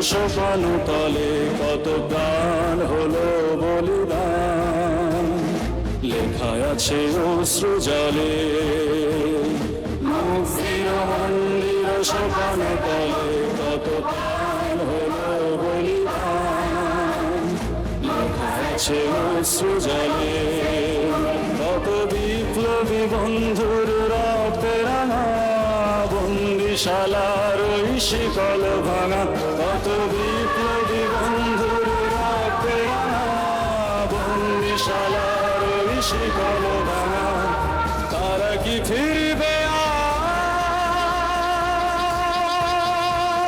সোপান তলে কত প্রাণ হলো বলিদান, লেখা আছে অশ্রু জলে। মুক্তির মন্দির সোপান তলে কত প্রাণ হলো বলিদান, লেখা আছে অশ্রু জলে। কত বিপ্লবী বন্ধুর রক্তে রাঙা বন্দিশালার ওই শিকল ভাঙা, কত বিপ্লবী বন্ধুর রক্তে রাঙা বন্দিশালার ওই শিকল ভাঙা। তারা কি ফিরবে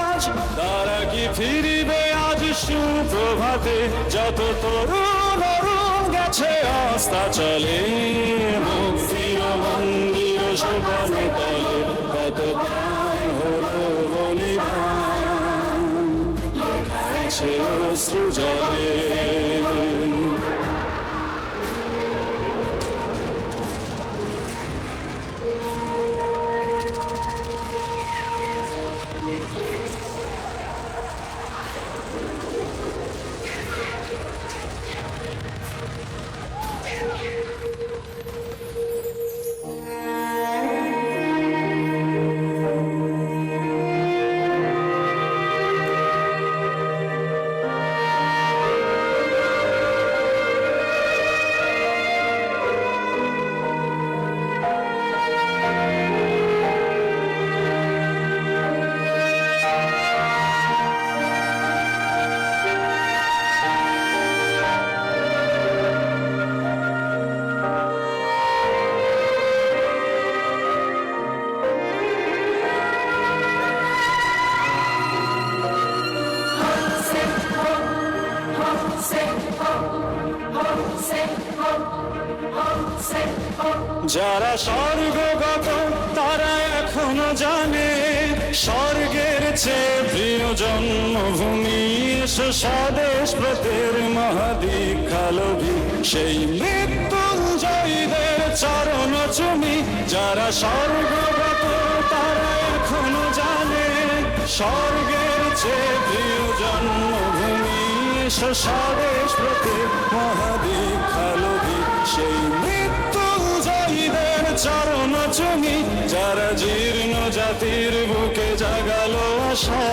আজ, তারা কি ফিরবে আজ সুপ্রভাতে, যত তরুণ অরুণ গেছে আস্থা চলে। মুক্তির মন্দির সোপান তলে কত প্রাণ হলো বলিদান, লেখা আছে অশ্রু জলে। যারা স্বর্গগত তারা এখনো জানে, স্বর্গের চেয়ে প্রিয় জন্মভূমি স্বদেশ ব্রতের মহাদীক্ষালভী, সেই মৃত্যুঞ্জয়ীদের চরণ চুমি। যারা স্বর্গগত তারা এখনো জানে, স্বর্গের চেয়ে প্রিয় জন্মভূমি স্বদেশ ব্রতের মহাদীক্ষালভী, সেই মৃত্যুঞ্জয়ীদের চরণ চুমি। যারা জীর্ণ জাতির বুকে জাগালো আশা,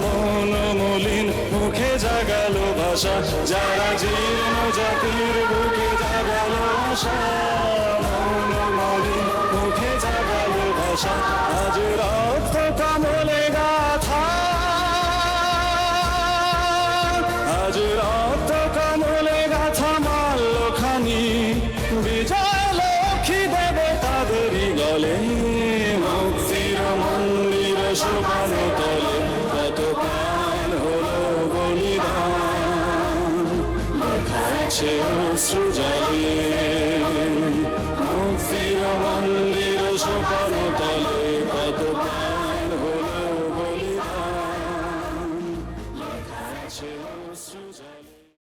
মন মলিন মুখে জাগালো ভাষা। যারা জীর্ণ জাতির বুকে জাগালো আশা, মন মলিন মুখে জাগালো ভাষা। আজ রক্ত কামলে গাথা, আজ রক্ত কামলে গাথা মাল্যখানি, বিজয় লক্ষ্মী দেবে তাদেরই গলে। মুক্তির মন্দির সোপান তলে কত প্রাণ হলো বলিদান, লেখা আছে অশ্রু